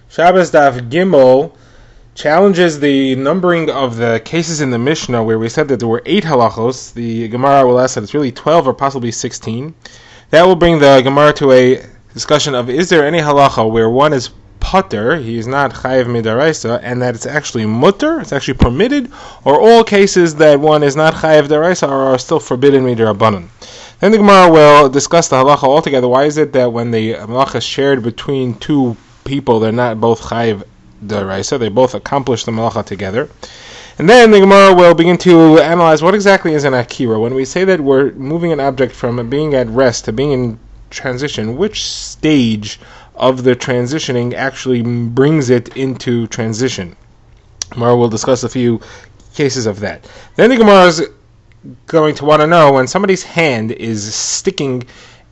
Shabbos Daf Gimel challenges the numbering of the cases in the Mishnah where we said that there were 8 halachos. The Gemara will ask that it's really 12 or possibly 16. That will bring the Gemara to a discussion of, is there any halacha where one is pater, he is not chayiv midaraisa, and that it's actually mutter, it's actually permitted, or all cases that one is not chayiv daraisa are still forbidden midarabanan. Then the Gemara will discuss the halacha altogether. Why is it that when the halacha is shared between two people, they're not both chayiv daraisa, they both accomplish the malacha together? And then the Gemara will begin to analyze what exactly is an akira. When we say that we're moving an object from being at rest to being in transition, which stage of the transitioning actually brings it into transition? Gemara will discuss a few cases of that. Then the Gemara is going to want to know, when somebody's hand is sticking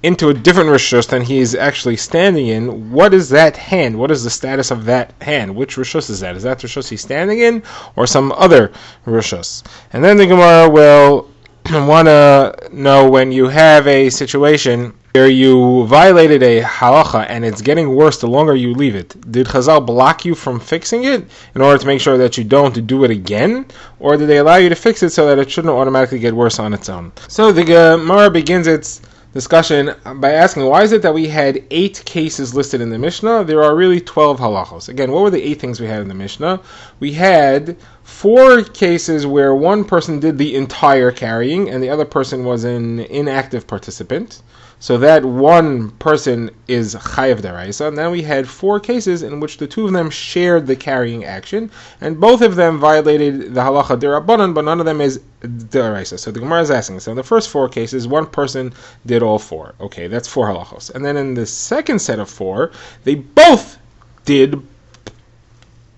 into a different rishus than he is actually standing in, what is that hand? What is the status of that hand? Which rishus is that? Is that the rishus he's standing in, or some other rishus? And then the Gemara will want to know, when you have a situation where you violated a halacha and it's getting worse the longer you leave it, did Chazal block you from fixing it in order to make sure that you don't do it again? Or did they allow you to fix it so that it shouldn't automatically get worse on its own? So the Gemara begins its discussion by asking, why is it that we had 8 cases listed in the Mishnah? There are really 12 halachos. Again, what were the 8 things we had in the Mishnah? We had 4 cases where one person did the entire carrying and the other person was an inactive participant. So that one person is chayav daraisa. And then we had 4 cases in which the two of them shared the carrying action, and both of them violated the halacha derabanan, but none of them is daraisa. So the Gemara is asking, so in the first 4 cases, one person did all 4. Okay, that's 4 halachos. And then in the second set of 4, they both did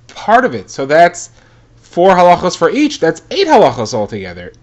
part of it. So that's 4 halachos for each. That's 8 halachos altogether.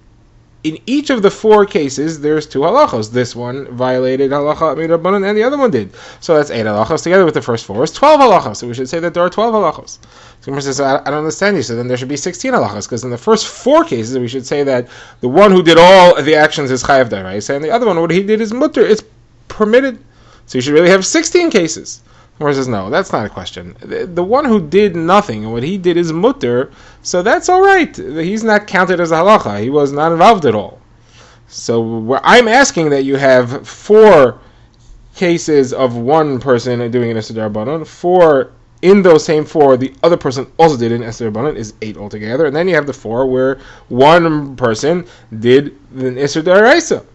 In each of the 4 cases, there's 2 halachos. This one violated halacha midarabanan, and the other one did. So that's 8 halachos. Together with the first 4 is 12 halachos. So we should say that there are 12 halachos. So Gemara says, I don't understand you. So then there should be 16 halachos, because in the first 4 cases, we should say that the one who did all of the actions is chayav daraisa, and the other one, what he did is mutter. It's permitted. So you should really have 16 cases. Gemara says, no, that's not a question. The one who did nothing, and what he did is mutter, so that's all right. He's not counted as a halacha. He was not involved at all. So I'm asking that you have 4 cases of one person doing an Isser D'Rabbanan, 4 in those same 4, the other person also did an Isser D'Rabbanan, is 8 altogether, and then you have the 4 where one person did an Isser D'Oraisa.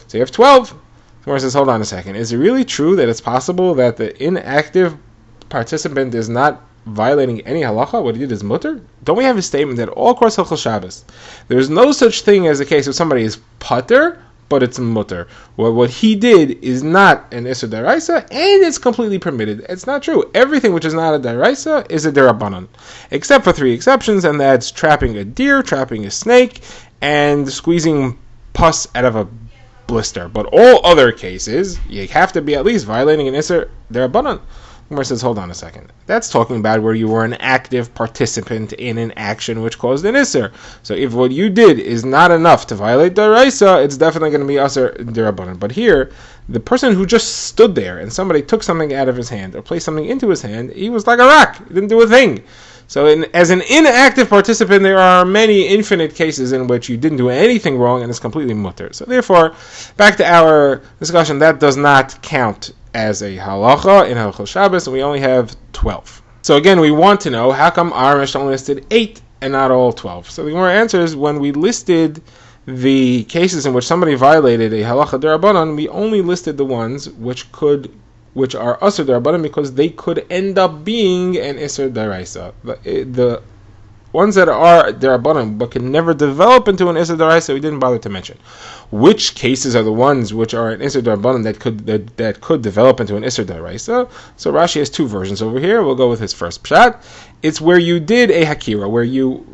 So you have 12. Gemara says, hold on a second. Is it really true that it's possible that the inactive participant is not violating any halacha? What he did is mutter? Don't we have a statement that all across Hilchos Shabbos, there's no such thing as a case where somebody is pater, but it's mutter. Well, what he did is not an Isser D'Oraisa, and it's completely permitted. It's not true. Everything which is not a D'Oraisa is a D'Rabbanan, except for 3 exceptions, and that's trapping a deer, trapping a snake, and squeezing pus out of a blister. But all other cases, you have to be at least violating an Isser D'Rabbanan. Gemara says, hold on a second. That's talking about where you were an active participant in an action which caused an Isser. So if what you did is not enough to violate D'Oraisa, it's definitely going to be Isser D'Rabbanan. But here, the person who just stood there and somebody took something out of his hand or placed something into his hand, he was like a rock. He didn't do a thing. So as an inactive participant, there are many infinite cases in which you didn't do anything wrong and it's completely mutter. So therefore, back to our discussion, that does not count as a halacha in Hilchos Shabbos, and we only have 12. So again, we want to know, how come our Mishnah only listed 8 and not all 12? So the Gemara answers, when we listed the cases in which somebody violated a halacha d'Rabbanan, we only listed the ones which are Asur D'Rabbanan, because they could end up being an Isser D'Oraisa. The ones that are D'Rabbanan but can never develop into an Isser D'Oraisa, we didn't bother to mention. Which cases are the ones which are an Isser D'Rabbanan that could develop into an Isser D'Oraisa? So Rashi has 2 versions over here. We'll go with his first pshat. It's where you did a hakira, where you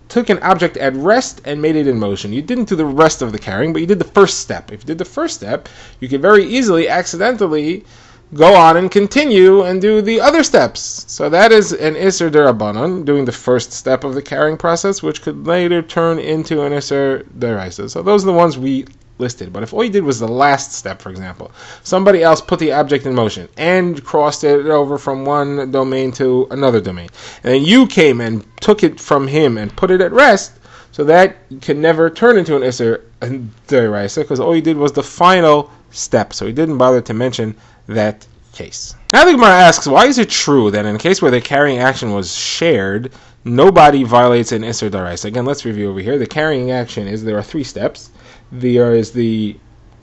took an object at rest and made it in motion. You didn't do the rest of the carrying, but you did the first step. If you did the first step, you could very easily accidentally go on and continue and do the other steps. So that is an Isser D'Rabbanan, doing the first step of the carrying process, which could later turn into an Isser D'Oraisa. So those are the ones we listed. But if all you did was the last step, for example, somebody else put the object in motion and crossed it over from one domain to another domain, and then you came and took it from him and put it at rest, so that can never turn into an Isser D'Oraisa, because all you did was the final step, so he didn't bother to mention that case. Now the Gemara asks, why is it true that in a case where the carrying action was shared, nobody violates an Isser D'Oraisa? Again, let's review over here. The carrying action is, there are 3 steps. There is the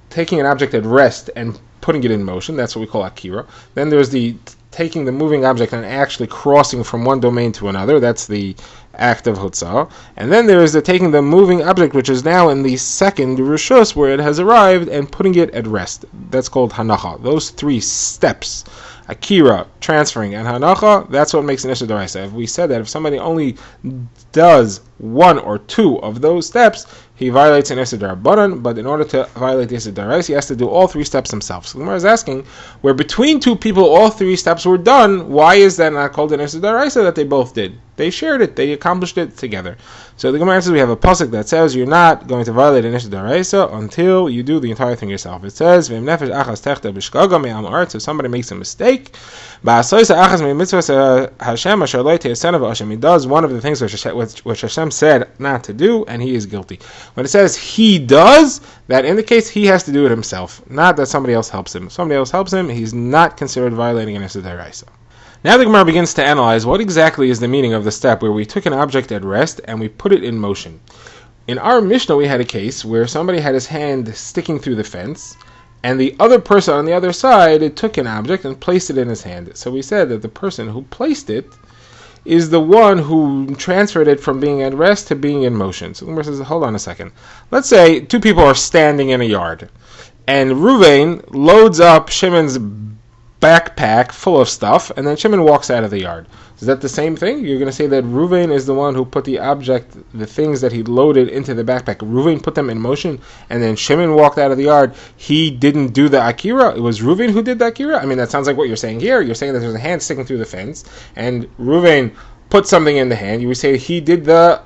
taking an object at rest and putting it in motion. That's what we call Akira. Then there's the taking the moving object and actually crossing from one domain to another. That's the act of Hotzah. And then there is the taking the moving object, which is now in the second Rishus, where it has arrived, and putting it at rest. That's called Hanacha. Those 3 steps, Akira, transferring, and Hanacha, that's what makes an Isser D'Oraisa. If we said that if somebody only does 1 or 2 of those steps, he violates an Isser D'Rabbanan, but in order to violate the Isser D'Oraisa, he has to do all 3 steps himself. So the Gemara is asking, where between 2 people all 3 steps were done, why is that not called an Isser D'Oraisa that they both did? They shared it, they accomplished it together. So the Gemara says we have a pasuk that says you're not going to violate an Isser D'Oraisa until you do the entire thing yourself. It says, if somebody makes a mistake, he does one of the things which Hashem said not to do, and he is guilty. When it says he does, that indicates he has to do it himself, not that somebody else helps him. If somebody else helps him, he's not considered violating an Isser D'Oraisa. Now the Gemara begins to analyze what exactly is the meaning of the step where we took an object at rest and we put it in motion. In our Mishnah, we had a case where somebody had his hand sticking through the fence, and the other person on the other side took an object and placed it in his hand. So we said that the person who placed it is the one who transferred it from being at rest to being in motion. So the Gemara says, hold on a second. Let's say 2 people are standing in a yard, and Ruvain loads up Shimon's backpack full of stuff, and then Shimon walks out of the yard. Is that the same thing? You're going to say that Ruvain is the one who put the object, the things that he loaded into the backpack. Ruvain put them in motion, and then Shimon walked out of the yard. He didn't do the Akira. It was Ruvain who did the Akira? I mean, that sounds like what you're saying here. You're saying that there's a hand sticking through the fence, and Ruvain put something in the hand. You would say he did the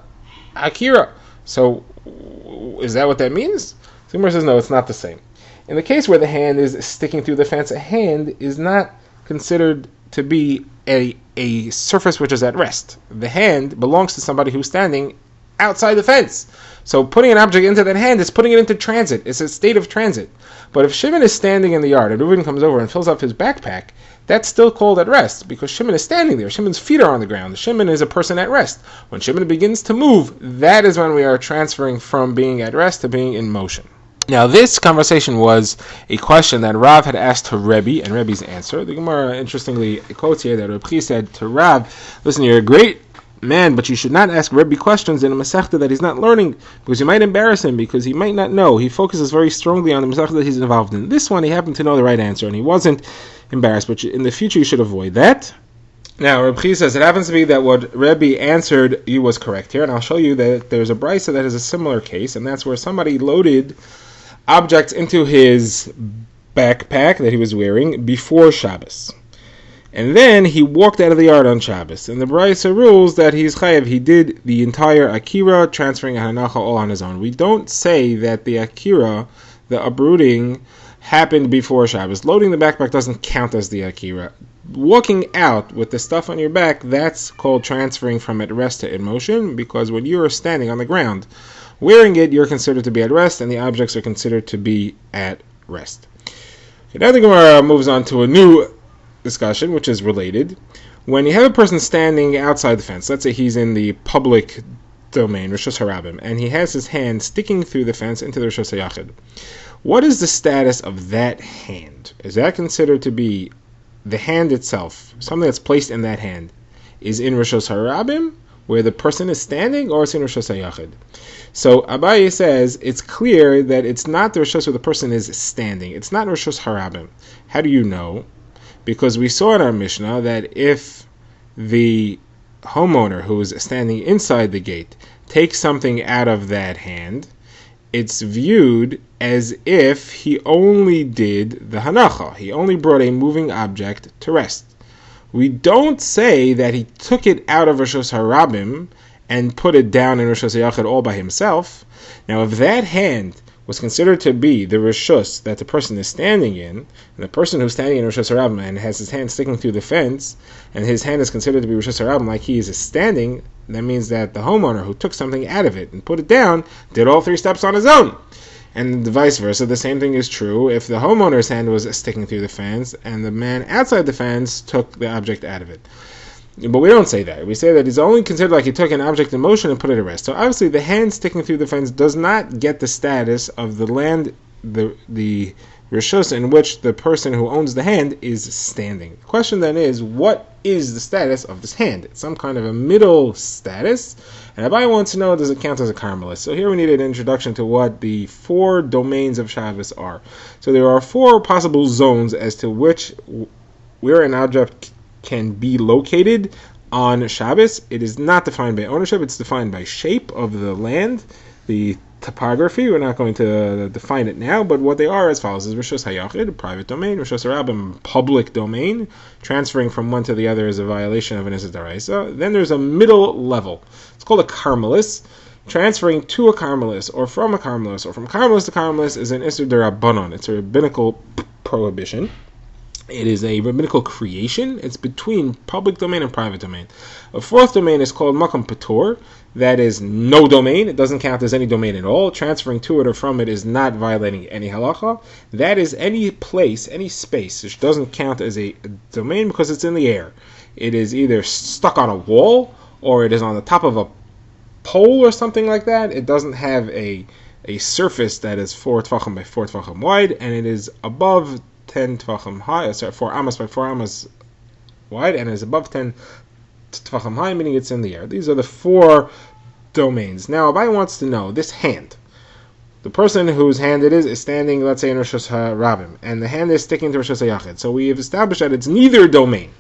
Akira. So, is that what that means? Zimmer says, no, it's not the same. In the case where the hand is sticking through the fence, a hand is not considered to be a surface which is at rest. The hand belongs to somebody who's standing outside the fence. So putting an object into that hand is putting it into transit. It's a state of transit. But if Shimon is standing in the yard and Reuven comes over and fills up his backpack, that's still called at rest because Shimon is standing there. Shimon's feet are on the ground. Shimon is a person at rest. When Shimon begins to move, that is when we are transferring from being at rest to being in motion. Now, this conversation was a question that Rav had asked to Rebbe, and Rebbe's answer. The Gemara, interestingly, quotes here that Rebbe said to Rav, listen, you're a great man, but you should not ask Rebbe questions in a Masechta that he's not learning, because you might embarrass him, because he might not know. He focuses very strongly on the Masechta that he's involved in. This one, he happened to know the right answer, and he wasn't embarrassed, but in the future, you should avoid that. Now, Rebbe says, it happens to be that what Rebbe answered you was correct here, and I'll show you that there's a brisa that has a similar case, and that's where somebody loaded objects into his backpack that he was wearing before Shabbos. And then he walked out of the yard on Shabbos. And the Brisa rules that he's chayav. He did the entire Akira, transferring a Hanacha all on his own. We don't say that the Akira, the uprooting, happened before Shabbos. Loading the backpack doesn't count as the Akira. Walking out with the stuff on your back, that's called transferring from at rest to in motion, because when you're standing on the ground wearing it, you're considered to be at rest, and the objects are considered to be at rest. Okay, now the Gemara moves on to a new discussion, which is related. When you have a person standing outside the fence, let's say he's in the public domain, Rishos Harabim, and he has his hand sticking through the fence into the Rishos HaYachid. What is the status of that hand? Is that considered to be the hand itself, something that's placed in that hand, is in Rishos Harabim, where the person is standing, or it's in Rishos HaYachid? So Abaye says it's clear that it's not the Rishos where the person is standing. It's not Rishos Harabim. How do you know? Because we saw in our Mishnah that if the homeowner who is standing inside the gate takes something out of that hand, it's viewed as if he only did the Hanacha. He only brought a moving object to rest. We don't say that he took it out of Rishos Harabim and put it down in Rishos HaYachid all by himself. Now, if that hand was considered to be the rishus that the person is standing in, and the person who's standing in rishus harabim and has his hand sticking through the fence, and his hand is considered to be rishus harabim like he is standing, that means that the homeowner who took something out of it and put it down did all 3 steps on his own. And vice versa, the same thing is true if the homeowner's hand was sticking through the fence and the man outside the fence took the object out of it. But we don't say that. We say that it's only considered like he took an object in motion and put it at rest. So obviously the hand sticking through the fence does not get the status of the land, the rishus in which the person who owns the hand is standing. The question then is, what is the status of this hand? It's some kind of a middle status. And Abai wants to know, does it count as a karmelis? So here we need an introduction to what the 4 domains of Shabbos are. So there are 4 possible zones as to where an object can be located on Shabbos. It is not defined by ownership, it's defined by shape of the land, the topography. We're not going to define it now, but what they are as follows: is Rishus Hayachid, a private domain; Rishus Harabim, public domain. Transferring from one to the other is a violation of an Issa D'Oraisa. Then there's a middle level. It's called a karmelis. Transferring to a karmelis, or from a karmelis, or from karmelis to karmelis is an Issa D'Rabbanan. It's a rabbinical prohibition. It is a rabbinical creation. It's between public domain and private domain. A 4th domain is called Makam Patur. That is no domain. It doesn't count as any domain at all. Transferring to it or from it is not violating any halacha. That is any place, any space, which doesn't count as a domain because it's in the air. It is either stuck on a wall or it is on the top of a pole or something like that. It doesn't have a surface that is 4 tvachim by 4 tvachim wide, and it is above 10 tvachim high, 4 amas by 4 amas wide, and is above 10 tvachim high, meaning it's in the air. These are the 4 domains. Now, Abai wants to know, this hand, the person whose hand it is standing, let's say, in Rishus Harabim, and the hand is sticking to Rishus Hayachid. So we have established that it's neither domain.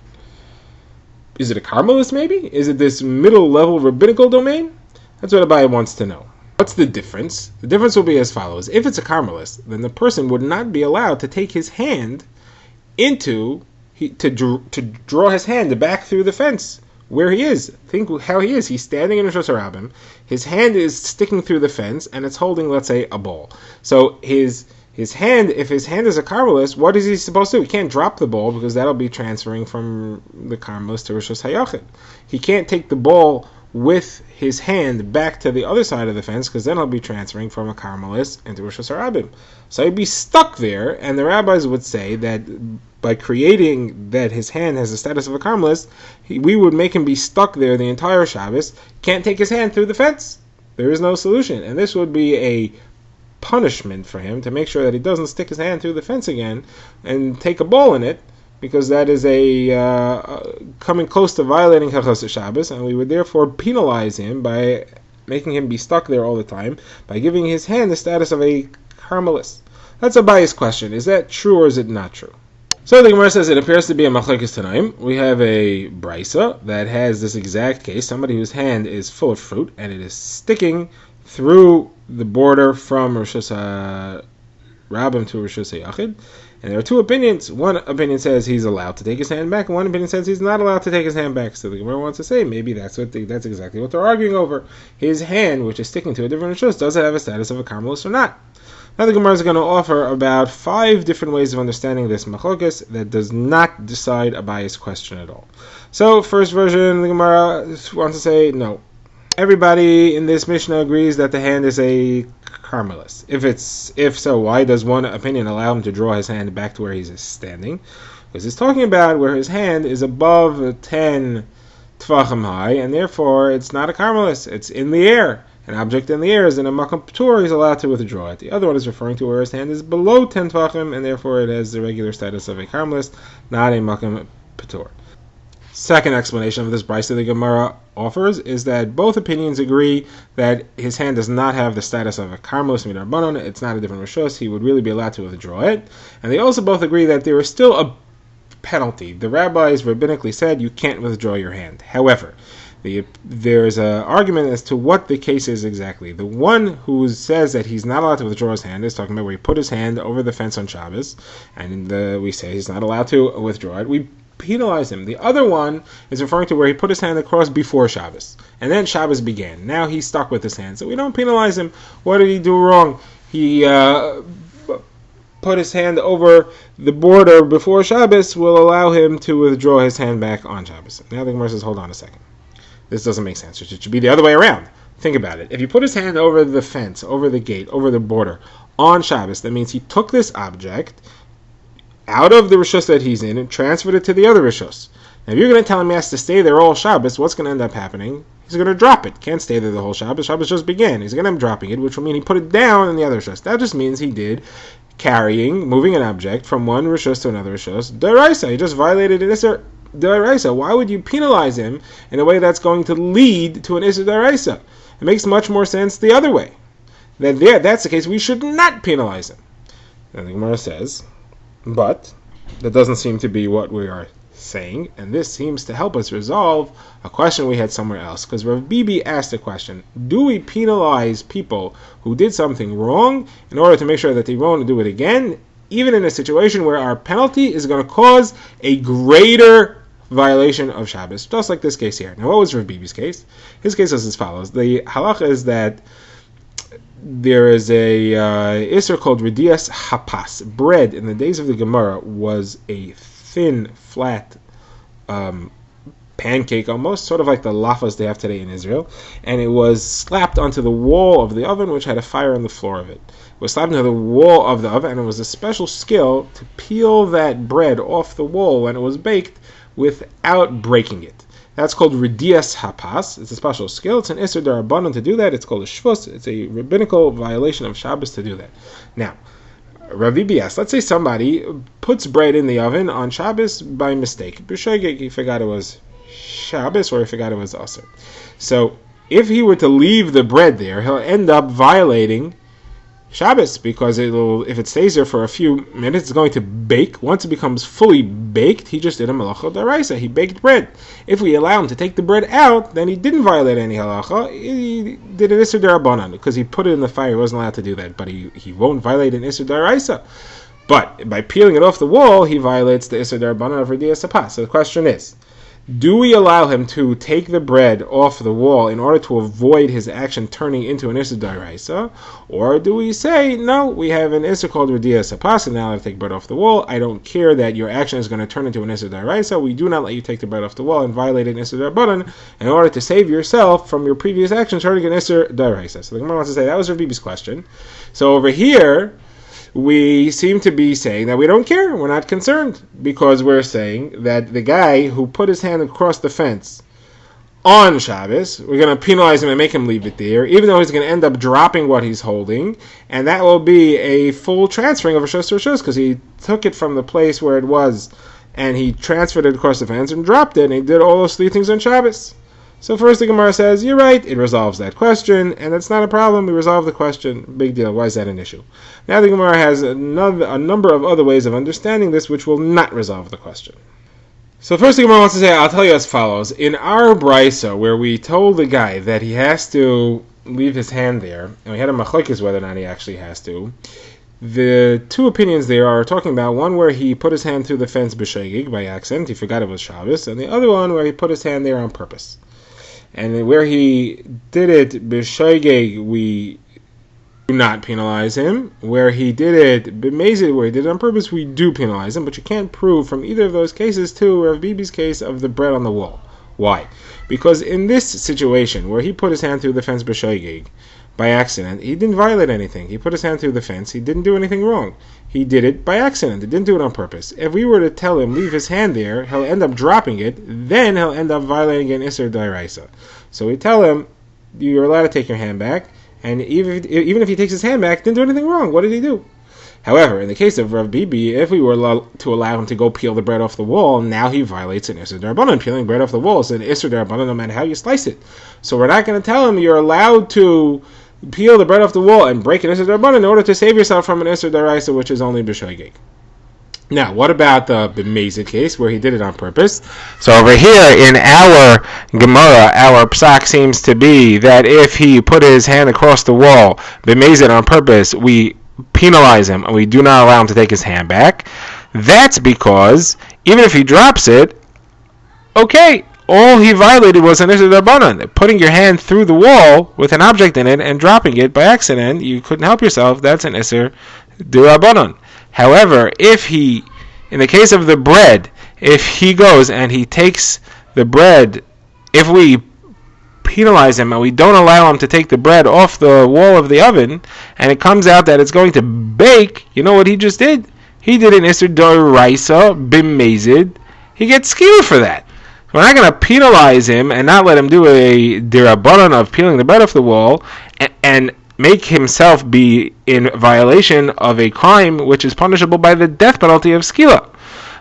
Is it a karmelis, maybe? Is it this middle level rabbinical domain? That's what Abai wants to know. What's the difference? The difference will be as follows. If it's a karmelis, then the person would not be allowed to take his hand to draw his hand back through the fence where he is. Think how he is. He's standing in Rishus Harabim. His hand is sticking through the fence, and it's holding, let's say, a ball. So his hand, if his hand is a karmelis, what is he supposed to do? He can't drop the ball because that'll be transferring from the karmelis to Rishus Hayachid. He can't take the ball with his hand back to the other side of the fence, because then he'll be transferring from a karmelis into Rishus Harabim. So he'd be stuck there, and the rabbis would say that by creating that his hand has the status of a karmelis, we would make him be stuck there the entire Shabbos, can't take his hand through the fence. There is no solution, and this would be a punishment for him to make sure that he doesn't stick his hand through the fence again and take a ball in it, because that is coming close to violating Hachas Shabbos, and we would therefore penalize him by making him be stuck there all the time by giving his hand the status of a karmelis. That's a biased question. Is that true or is it not true? So the Gemara says it appears to be a machlekes tanaim. We have a brisa that has this exact case: somebody whose hand is full of fruit and it is sticking through the border from Rishus Harabim to Rishus Hayachid. And there are 2 opinions. One opinion says he's allowed to take his hand back, and one opinion says he's not allowed to take his hand back. So the Gemara wants to say maybe that's exactly what they're arguing over. His hand, which is sticking to a different rishus, does it have a status of a karmelis or not? Now the Gemara is going to offer about 5 different ways of understanding this machlokes that does not decide a biased question at all. So first version, the Gemara wants to say no. Everybody in this Mishnah agrees that the hand is a karmelis. If so, why does one opinion allow him to draw his hand back to where he's standing? Because it's talking about where his hand is above 10 tvachim high, and therefore it's not a karmelis. It's in the air. An object in the air is in a makam patur, he's allowed to withdraw it. The other one is referring to where his hand is below 10 tvachim, and therefore it has the regular status of a karmelis, not a makam patur. Second explanation of this brisa the Gemara offers is that both opinions agree that his hand does not have the status of a karmelis midarbanon. It's not a different rishus. He would really be allowed to withdraw it. And they also both agree that there is still a penalty. The rabbis rabbinically said you can't withdraw your hand. However, there is an argument as to what the case is exactly. The one who says that he's not allowed to withdraw his hand is talking about where he put his hand over the fence on Shabbos, and we say he's not allowed to withdraw it. We penalize him. The other one is referring to where he put his hand across before Shabbos, and then Shabbos began. Now he's stuck with his hand, so we don't penalize him. What did he do wrong? he put his hand over the border before Shabbos will allow him to withdraw his hand back on Shabbos. Now the Gemara says, hold on a second. This doesn't make sense. It should be the other way around. Think about it. If you put his hand over the fence, over the gate, over the border on Shabbos, that means he took this object out of the Rishus that he's in and transferred it to the other Rishus. Now if you're going to tell him he has to stay there all Shabbos, what's going to end up happening? He's going to drop it. Can't stay there the whole Shabbos. Shabbos just began. He's going to end up dropping it, which will mean he put it down in the other Rishus. That just means he did moving an object from one Rishus to another Rishus. D'oraisa. He just violated an Isser D'oraisa. Why would you penalize him in a way that's going to lead to an Isser D'oraisa? It makes much more sense the other way. That that's the case, we should not penalize him. And the Gemara says, but that doesn't seem to be what we are saying, and this seems to help us resolve a question we had somewhere else. Because Rav Bibi asked a question: do we penalize people who did something wrong in order to make sure that they won't do it again, even in a situation where our penalty is going to cause a greater violation of Shabbos, just like this case here? Now, what was Rav Bibi's case? His case was as follows. The halacha is that there is a Isser called Ridias Hapas. Bread in the days of the Gemara was a thin, flat pancake almost, sort of like the lafas they have today in Israel, and it was slapped onto the wall of the oven, which had a fire on the floor of it. It was slapped into the wall of the oven, and it was a special skill to peel that bread off the wall when it was baked without breaking it. That's called Ridias Hapas. It's a special skill. It's an Isser D'Rabbanan to do that. It's called a Shvus. It's a rabbinical violation of Shabbos to do that. Now, Rav Bibi asks, let's say somebody puts bread in the oven on Shabbos by mistake. B'shogeg, he forgot it was Shabbos or he forgot it was Asr. So, if he were to leave the bread there, he'll end up violating Shabbos, because if it stays there for a few minutes, it's going to bake. Once it becomes fully baked, he just did a malacha d'oraisa. He baked bread. If we allow him to take the bread out, then he didn't violate any halacha. He did an Isser D'Rabbanan, because he put it in the fire. He wasn't allowed to do that, but he won't violate an Isser D'Oraisa. But by peeling it off the wall, he violates the Isser D'Rabbanan of Ridias Hapas. So the question is, do we allow him to take the bread off the wall in order to avoid his action turning into an Isser D'Oraisa? Or do we say, no, we have an Isser called Ridias Hapas, and now I take bread off the wall. I don't care that your action is going to turn into an Isser D'Oraisa. We do not let you take the bread off the wall and violate an Isser D'Rabbanan in order to save yourself from your previous action turning an Isser D'Oraisa. So the Gemara wants to say, that was Rav Bibi's question. So over here, we seem to be saying that we don't care, we're not concerned, because we're saying that the guy who put his hand across the fence on Shabbos, we're going to penalize him and make him leave it there, even though he's going to end up dropping what he's holding, and that will be a full transferring of a Rishus to Rishus, because he took it from the place where it was, and he transferred it across the fence and dropped it, and he did all those three things on Shabbos. So first the Gemara says, you're right, it resolves that question, and that's not a problem, we resolve the question, big deal, why is that an issue? Now the Gemara has a number of other ways of understanding this which will not resolve the question. So first the Gemara wants to say, I'll tell you as follows. In our brisa, where we told the guy that he has to leave his hand there, and we had a machlokes whether or not he actually has to, the two opinions there are talking about one where he put his hand through the fence b'shogeg by accident, he forgot it was Shabbos, and the other one where he put his hand there on purpose. And where he did it b'shogeg, we do not penalize him. Where he did it b'mezid, where he did it on purpose, we do penalize him. But you can't prove from either of those cases to Rav Bibi's case of the bread on the wall. Why? Because in this situation, where he put his hand through the fence b'shogeg by accident, he didn't violate anything. He put his hand through the fence. He didn't do anything wrong. He did it by accident. He didn't do it on purpose. If we were to tell him, leave his hand there, he'll end up dropping it, then he'll end up violating an Isser D'Oraisa. So we tell him, you're allowed to take your hand back, and even if he takes his hand back, didn't do anything wrong. What did he do? However, in the case of Rav Bibi, if we were to allow him to go peel the bread off the wall, now he violates an Isser D'Rabbanan. Peeling bread off the wall is an Isser D'Rabbanan no matter how you slice it. So we're not going to tell him you're allowed to peel the bread off the wall and break an Isser D'Rabbanan in order to save yourself from an Isser D'Oraisa, which is only b'shogeg. Now, what about the b'mezid case where he did it on purpose? So over here in our Gemara, our psak seems to be that if he put his hand across the wall b'mezid on purpose, we penalize him and we do not allow him to take his hand back. That's because even if he drops it, okay, all he violated was an Isser D'Rabbanan. Putting your hand through the wall with an object in it and dropping it by accident, you couldn't help yourself, that's an Isser D'Rabbanan. However, in the case of the bread, if he goes and he takes the bread, if we penalize him and we don't allow him to take the bread off the wall of the oven, and it comes out that it's going to bake, you know what he just did? He did an Isser D'Oraisa B'mezid. He gets skewed for that. We're not going to penalize him and not let him do a D'Rabbanan of peeling the bread off the wall and make himself be in violation of a crime which is punishable by the death penalty of skila.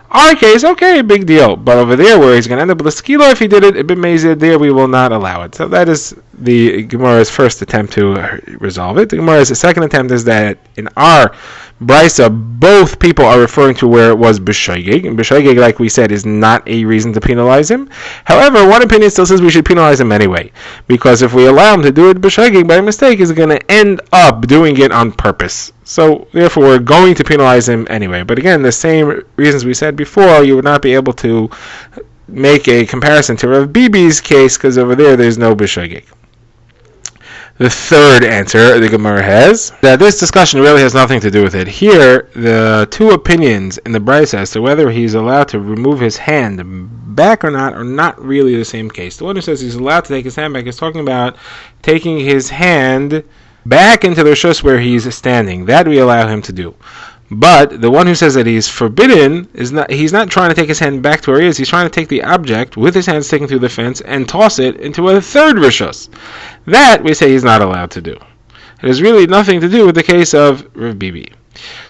Our case, okay, big deal. But over there, where he's going to end up with a skila if he did it, b'mezid, there we will not allow it. So that is the Gemara's first attempt to resolve it. The Gemara's second attempt is that in our Brisa, both people are referring to where it was b'shoigeg, and b'shoigeg, like we said, is not a reason to penalize him. However, one opinion still says we should penalize him anyway, because if we allow him to do it b'shoigeg by mistake, he's going to end up doing it on purpose. So, therefore, we're going to penalize him anyway. But again, the same reasons we said before, you would not be able to make a comparison to Rav Bibi's case, because over there's no b'shoigeg. The third answer the Gemara has, that this discussion really has nothing to do with it. Here, the two opinions in the Brisa as to whether he's allowed to remove his hand back or not are not really the same case. The one who says he's allowed to take his hand back is talking about taking his hand back into the rishus where he's standing. That we allow him to do. But the one who says that he's forbidden, he's not trying to take his hand back to where he is. He's trying to take the object with his hand sticking through the fence and toss it into a third rishus. That we say he's not allowed to do. It has really nothing to do with the case of Rav Bibi.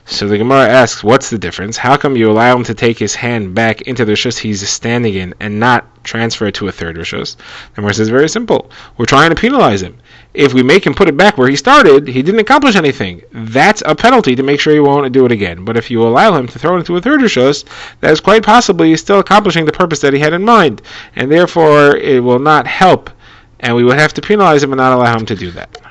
So the Gemara asks, what's the difference? How come you allow him to take his hand back into the rishus he's standing in and not transfer it to a third rishus? The Gemara says, very simple. We're trying to penalize him. If we make him put it back where he started, he didn't accomplish anything. That's a penalty to make sure he won't do it again. But if you allow him to throw it into a third rishus, that is quite possibly still accomplishing the purpose that he had in mind. And therefore, it will not help. And we would have to penalize him and not allow him to do that.